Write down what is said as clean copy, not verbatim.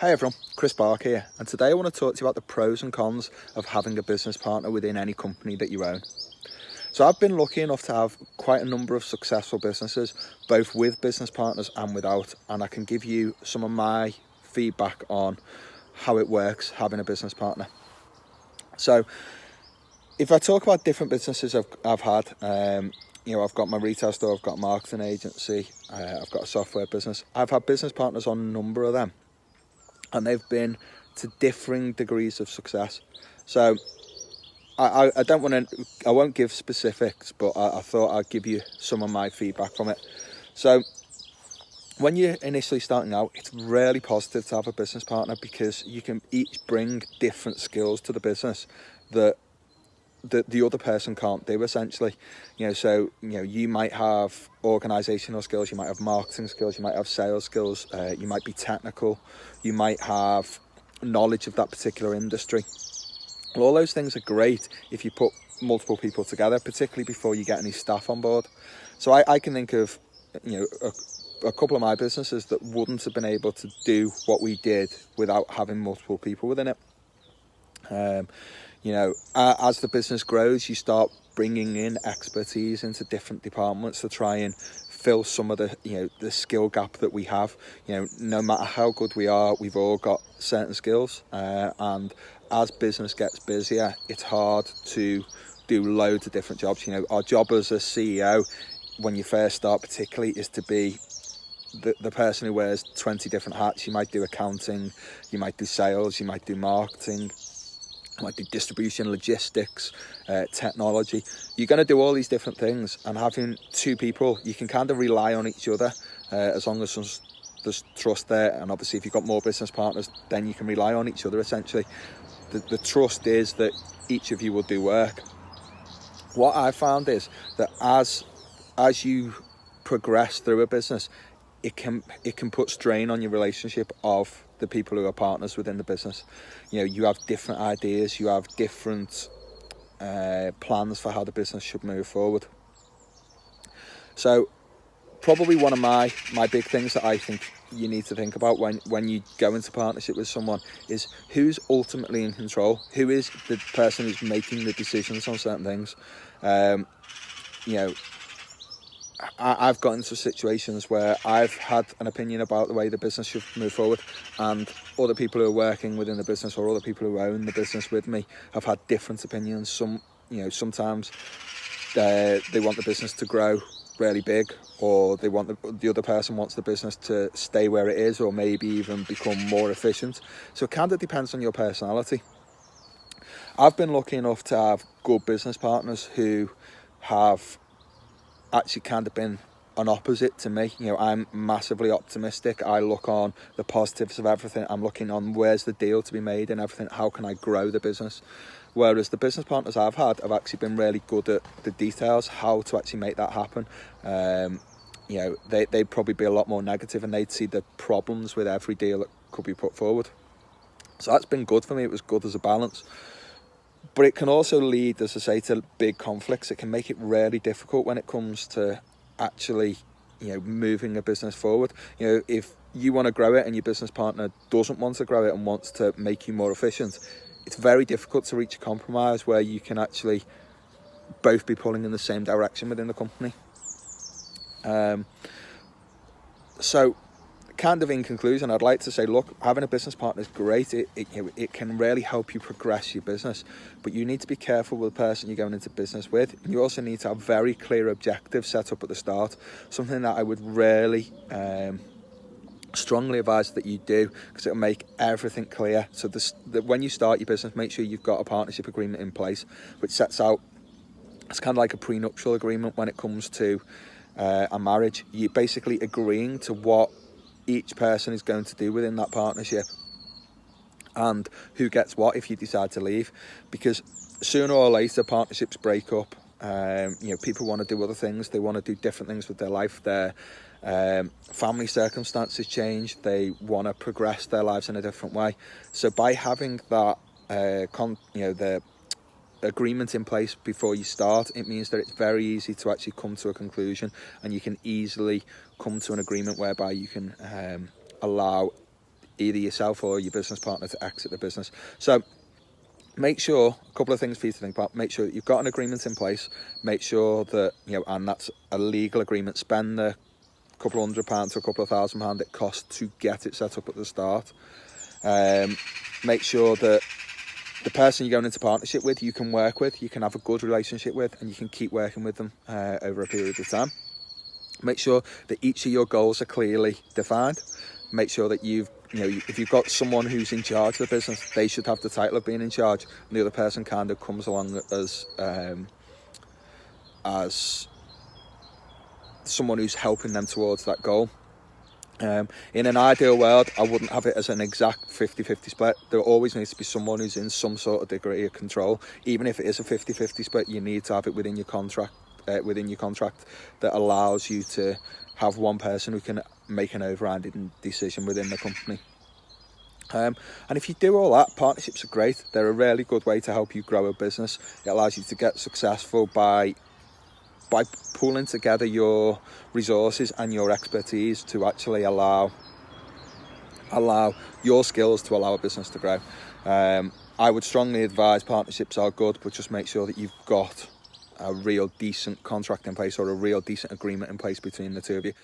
Hey everyone, Chris Bark here, and today I want to talk to you about the pros and cons of having a business partner within any company that you own. So I've been lucky enough to have quite a number of successful businesses, both with business partners and without, and I can give you some of my feedback on how it works having a business partner. So if I talk about different businesses I've had, I've got my retail store, I've got a marketing agency, I've got a software business. I've had business partners on a number of them, and they've been to differing degrees of success. So I won't give specifics, but I thought I'd give you some of my feedback from it. So when you're initially starting out, it's really positive to have a business partner because you can each bring different skills to the business that the other person can't do, essentially. You might have organizational skills, you might have marketing skills, you might have sales skills, you might be technical, you might have knowledge of that particular industry. Well, all those things are great if you put multiple people together, particularly before you get any staff on board. So I can think of a couple of my businesses that wouldn't have been able to do what we did without having multiple people within it. As the business grows, you start bringing in expertise into different departments to try and fill some of the skill gap that we have. No matter how good we are, we've all got certain skills, and as business gets busier, it's hard to do loads of different jobs. Our job as a CEO, when you first start particularly, is to be the person who wears 20 different hats. You might do accounting, you might do sales, you might do marketing, you might do distribution, logistics, technology. You're going to do all these different things, and having two people, you can kind of rely on each other, as long as there's trust there. And obviously if you've got more business partners, then you can rely on each other, essentially. The trust is that each of you will do work. What I found is that as you progress through a business, it can put strain on your relationship of the people who are partners within the business. You have different ideas, you have different plans for how the business should move forward. So probably one of my big things that I think you need to think about when you go into partnership with someone is who's ultimately in control, who is the person who's making the decisions on certain things. I've got into situations where I've had an opinion about the way the business should move forward, and other people who are working within the business or other people who own the business with me have had different opinions. Sometimes they want the business to grow really big, or they want the other person wants the business to stay where it is, or maybe even become more efficient. So it kind of depends on your personality. I've been lucky enough to have good business partners who have actually kind of been an opposite to me. I'm massively optimistic. I look on the positives of everything. I'm looking on where's the deal to be made and everything. How can I grow the business? Whereas the business partners I've had have actually been really good at the details, how to actually make that happen. They'd probably be a lot more negative, and they'd see the problems with every deal that could be put forward. So that's been good for me. It was good as a balance. But it can also lead, as I say, to big conflicts. It can make it really difficult when it comes to actually, moving a business forward. If you want to grow it and your business partner doesn't want to grow it and wants to make you more efficient, it's very difficult to reach a compromise where you can actually both be pulling in the same direction within the company. So kind of in conclusion, I'd like to say, look, having a business partner is great. It can really help you progress your business, but you need to be careful with the person you're going into business with. You also need to have very clear objectives set up at the start, something that I would really strongly advise that you do, because it'll make everything clear. So when you start your business, make sure you've got a partnership agreement in place, which sets out, it's kind of like a prenuptial agreement when it comes to a marriage. You're basically agreeing to what each person is going to do within that partnership and who gets what if you decide to leave, because sooner or later partnerships break up. People want to do other things, they want to do different things with their life, their family circumstances change, they want to progress their lives in a different way. So by having that the agreement in place before you start, it means that it's very easy to actually come to a conclusion, and you can easily come to an agreement whereby you can allow either yourself or your business partner to exit the business. So make sure, a couple of things for you to think about, make sure that you've got an agreement in place, make sure that, and that's a legal agreement, spend the couple £100 to a couple of £1,000 it costs to get it set up at the start. Make sure that the person you're going into partnership with, you can work with, you can have a good relationship with, and you can keep working with them over a period of time. Make sure that each of your goals are clearly defined. Make sure that if you've got someone who's in charge of the business, they should have the title of being in charge, and the other person kind of comes along as someone who's helping them towards that goal. In an ideal world, I wouldn't have it as an exact 50-50 split. There always needs to be someone who's in some sort of degree of control. Even if it is a 50-50 split, you need to have it within your contract that allows you to have one person who can make an overriding decision within the company. And if you do all that, partnerships are great. They're a really good way to help you grow a business. It allows you to get successful by pulling together your resources and your expertise to actually allow your skills to allow a business to grow. I would strongly advise partnerships are good, but just make sure that you've got a real decent contract in place or a real decent agreement in place between the two of you.